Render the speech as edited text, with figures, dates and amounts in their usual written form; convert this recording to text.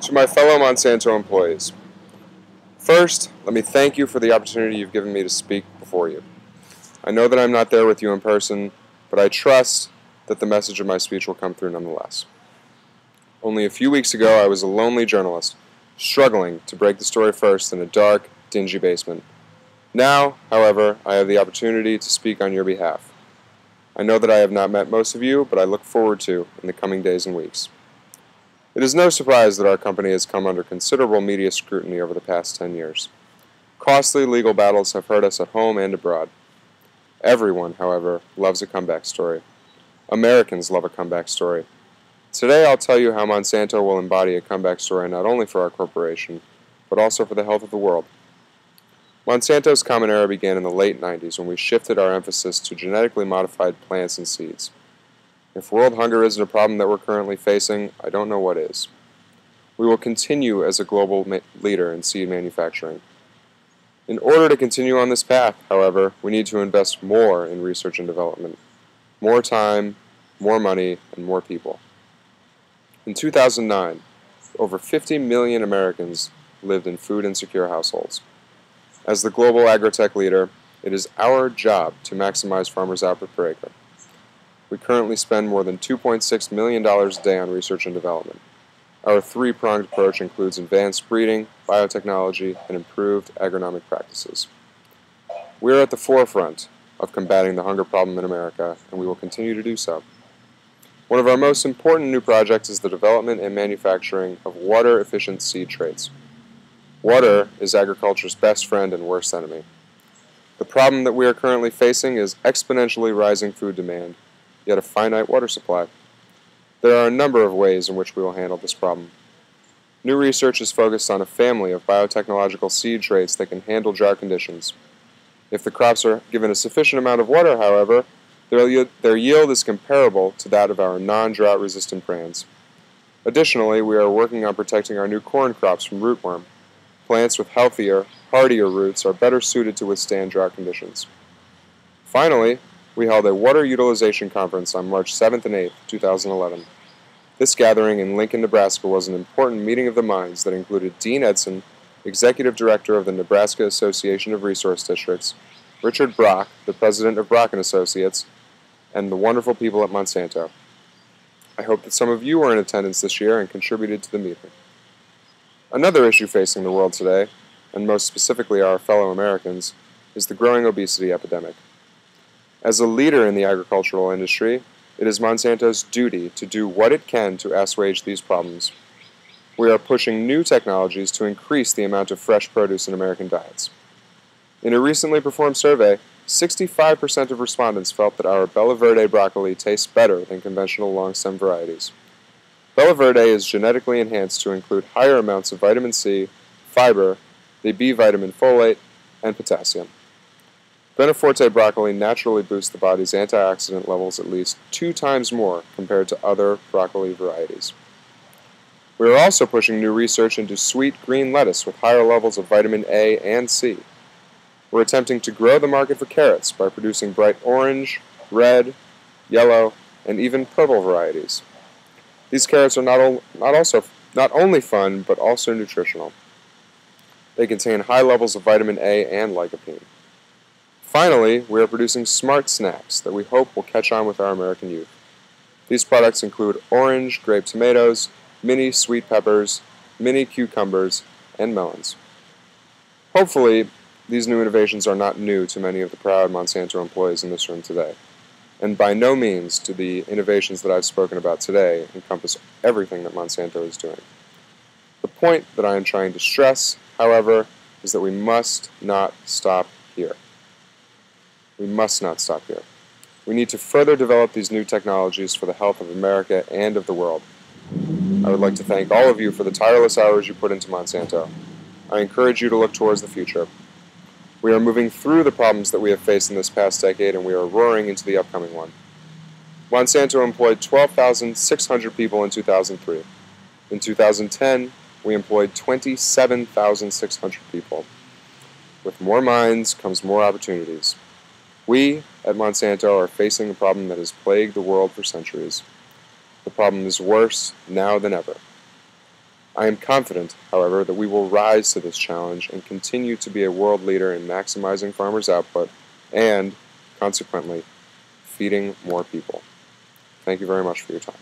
To my fellow Monsanto employees, first, let me thank you for the opportunity you've given me to speak before you. I know that I'm not there with you in person, but I trust that the message of my speech will come through nonetheless. Only a few weeks ago, I was a lonely journalist, struggling to break the story first in a dark, dingy basement. Now, however, I have the opportunity to speak on your behalf. I know that I have not met most of you, but I look forward to in the coming days and weeks. It is no surprise that our company has come under considerable media scrutiny over the past 10 years. Costly legal battles have hurt us at home and abroad. Everyone, however, loves a comeback story. Americans love a comeback story. Today I'll tell you how Monsanto will embody a comeback story not only for our corporation, but also for the health of the world. Monsanto's common era began in the late 90s when we shifted our emphasis to genetically modified plants and seeds. If world hunger isn't a problem that we're currently facing, I don't know what is. We will continue as a global leader in seed manufacturing. In order to continue on this path, however, we need to invest more in research and development. More time, more money, and more people. In 2009, over 50 million Americans lived in food-insecure households. As the global agri-tech leader, it is our job to maximize farmers' output per acre. We currently spend more than $2.6 million a day on research and development. Our three-pronged approach includes advanced breeding, biotechnology, and improved agronomic practices. We are at the forefront of combating the hunger problem in America, and we will continue to do so. One of our most important new projects is the development and manufacturing of water-efficient seed traits. Water is agriculture's best friend and worst enemy. The problem that we are currently facing is exponentially rising food demand, yet a finite water supply. There are a number of ways in which we will handle this problem. New research is focused on a family of biotechnological seed traits that can handle drought conditions. If the crops are given a sufficient amount of water, however, their yield is comparable to that of our non-drought resistant brands. Additionally, we are working on protecting our new corn crops from rootworm. Plants with healthier, hardier roots are better suited to withstand drought conditions. Finally, we held a water utilization conference on March 7th and 8th, 2011. This gathering in Lincoln, Nebraska was an important meeting of the minds that included Dean Edson, Executive Director of the Nebraska Association of Resource Districts, Richard Brock, the President of Brock & Associates, and the wonderful people at Monsanto. I hope that some of you were in attendance this year and contributed to the meeting. Another issue facing the world today, and most specifically our fellow Americans, is the growing obesity epidemic. As a leader in the agricultural industry, it is Monsanto's duty to do what it can to assuage these problems. We are pushing new technologies to increase the amount of fresh produce in American diets. In a recently performed survey, 65% of respondents felt that our Bella Verde broccoli tastes better than conventional long-stem varieties. Bella Verde is genetically enhanced to include higher amounts of vitamin C, fiber, the B vitamin folate, and potassium. Beneforte broccoli naturally boosts the body's antioxidant levels at least 2 times more compared to other broccoli varieties. We are also pushing new research into sweet green lettuce with higher levels of vitamin A and C. We're attempting to grow the market for carrots by producing bright orange, red, yellow, and even purple varieties. These carrots are not only fun, but also nutritional. They contain high levels of vitamin A and lycopene. Finally, we are producing smart snacks that we hope will catch on with our American youth. These products include orange grape tomatoes, mini sweet peppers, mini cucumbers, and melons. Hopefully, these new innovations are not new to many of the proud Monsanto employees in this room today. And by no means do the innovations that I've spoken about today encompass everything that Monsanto is doing. The point that I am trying to stress, however, is that we must not stop here. We must not stop here. We need to further develop these new technologies for the health of America and of the world. I would like to thank all of you for the tireless hours you put into Monsanto. I encourage you to look towards the future. We are moving through the problems that we have faced in this past decade, and we are roaring into the upcoming one. Monsanto employed 12,600 people in 2003. In 2010, we employed 27,600 people. With more minds comes more opportunities. We, at Monsanto, are facing a problem that has plagued the world for centuries. The problem is worse now than ever. I am confident, however, that we will rise to this challenge and continue to be a world leader in maximizing farmers' output and, consequently, feeding more people. Thank you very much for your time.